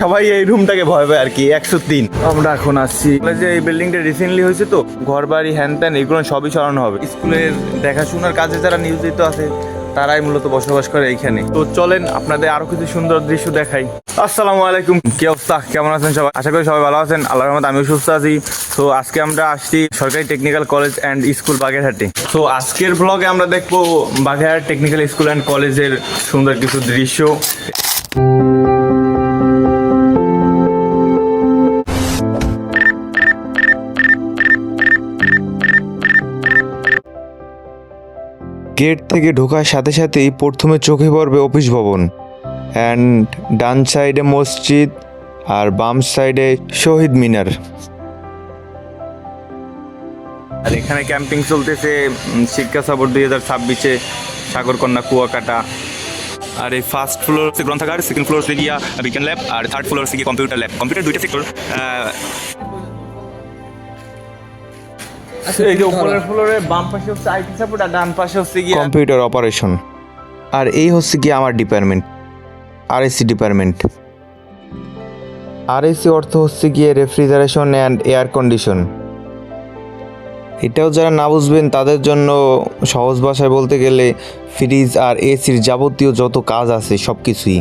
সবাই এই রুমটাকে ভয় পায় আর কি। 103 আমরা এখন আসছি যে এই বিল্ডিংটা রিসেন্টলি হয়েছে, তো ঘর বাড়ি হ্যান ত্যান এগুলো সবই সরানো হবে। স্কুলের দেখাশোনার কাজে যারা নিয়োজিত আছে তারাই মূলত বসবাস করে এইখানে। তো চলেন আপনাদের আরো কিছু সুন্দর দৃশ্য দেখাই। আসসালামু আলাইকুম, কি অবস্থা, কেমন আছেন সবাই? আশা করি সবাই ভালো আছেন, আল্লাহর রহমতে আমিও সুস্থ আছি। তো আজকে আমরা আসছি সরকারি টেকনিক্যাল কলেজ অ্যান্ড স্কুল বাগেরহাটে। তো আজকের ব্লগে আমরা দেখবো বাগেরহাট টেকনিক্যাল স্কুল অ্যান্ড কলেজের সুন্দর কিছু দৃশ্য। গেট থেকে ঢোকার সাথে সাথেই প্রথমে চোখে পড়বে অফিস ভবন, অ্যান্ড ডান সাইডে মসজিদ আর বাম সাইডে শহীদ মিনার। আর এখানে ক্যাম্পিং চলতেছে শিক্ষা সফর 2026-এ সাগরকন্যা কুয়াকাটা। আর এই ফার্স্ট ফ্লোর হচ্ছে গ্রন্থাগার, সেকেন্ড ফ্লোর হচ্ছে গিয়া বিজ্ঞান ল্যাব, আর থার্ড ফ্লোর হচ্ছে গিয়ে কম্পিউটার ল্যাব। কম্পিউটার দুইটা সেক্টর। এই যে উপরের ফ্লোরে বাম পাশে হচ্ছে আইটি সাপোর্ট আর ডান পাশে হচ্ছে গিয়ে কম্পিউটার অপারেশন। আর এই হচ্ছে কি আমার ডিপার্টমেন্ট, আরএসি ডিপার্টমেন্ট। আরএসি অর্থ হচ্ছে গিয়ে রেফ্রিজারেশন অ্যান্ড এয়ার কন্ডিশন। এটাও যারা না বুঝবেন তাদের জন্য সহজ ভাষায় বলতে গেলে ফ্রিজ আর এসির যাবতীয় যত কাজ আছে সব কিছুই।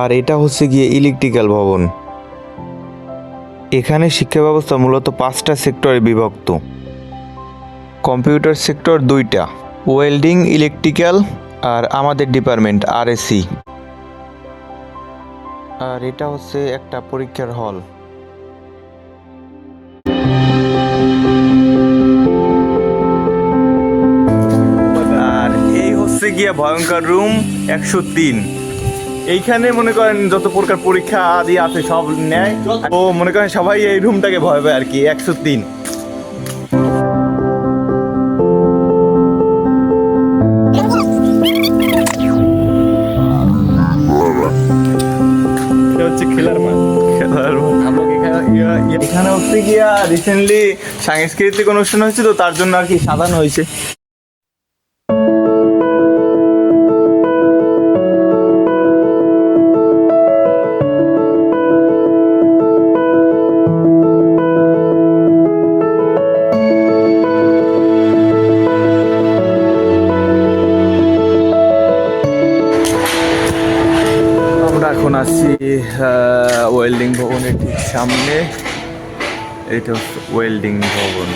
আর এটা হচ্ছে গিয়ে ইলেকট্রিক্যাল ভবন। এখানে শিক্ষা ব্যবস্থা মূলত 5টা সেক্টরে বিভক্ত। কম্পিউটার সেক্টর 2টা, ওয়েল্ডিং, ইলেকট্রিক্যাল, আর আমাদের ডিপার্টমেন্ট আরএসি। আর এটা হচ্ছে একটা পরীক্ষার হল। আর এই হচ্ছে গিয়া ভয়ঙ্কর রুম 103। এইখানে মনে করেন যত প্রকার পরীক্ষা আদি আছে সব নেয়। ও মনে করেন সবাই এই রুমটাকে ভয় পায় আর কি। 103 হচ্ছে খেলার মাঠ। এখানে হচ্ছে গিয়া রিসেন্টলি সাংস্কৃতিক অনুষ্ঠান হয়েছে, তো তার জন্য আর কি সাজানো হয়েছে। এখন আসছি ওয়েল্ডিং ভবনের ঠিক সামনে। এটা হচ্ছে ওয়েল্ডিং ভবন।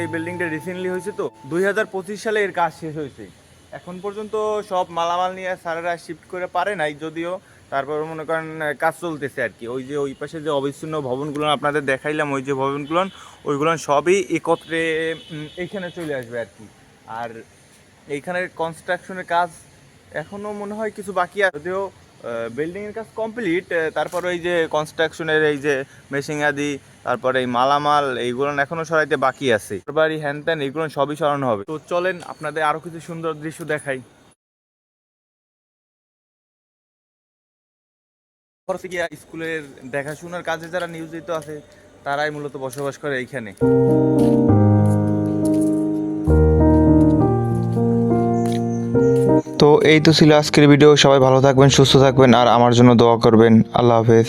এই বিল্ডিংটা রিসেন্টলি হয়েছে, তো 2025 সালে এর কাজ শেষ হয়েছে। এখন পর্যন্ত সব মালামাল নিয়ে স্যারেরা শিফট করে পারে নাই যদিও, তারপর মনে করেন কাজ চলতেছে আর কি। ওই যে ওই পাশে যে অবিচ্ছিন্ন ভবনগুলো আপনাদের দেখাইলাম, ওই যে ভবনগুলো ওইগুলো সবই একত্রে এইখানে চলে আসবে আর কি। আর এইখানের কনস্ট্রাকশনের কাজ এখনও মনে হয় কিছু বাকি আছে, যদিও বিল্ডিংয়ের কাজ কমপ্লিট। তারপর ওই যে কনস্ট্রাকশনের এই যে মেশিন আদি, তারপরে এই মালামাল এইগুলো এখনো সরাইতে বাকি আছে। বাড়ি হ্যান ত্যান এইগুলো সবই সরানো হবে। তো চলেন আপনাদের আরো কিছু সুন্দর দৃশ্য দেখাই। স্কুলের দেখাশোনার কাজে যারা নিয়োজিত আছে তারাই মূলত বসবাস করে এইখানে। তো এই তো ছিল আজকের ভিডিও। সবাই ভালো থাকবেন, সুস্থ থাকবেন, আর আমার জন্য দোয়া করবেন। আল্লাহ হাফেজ।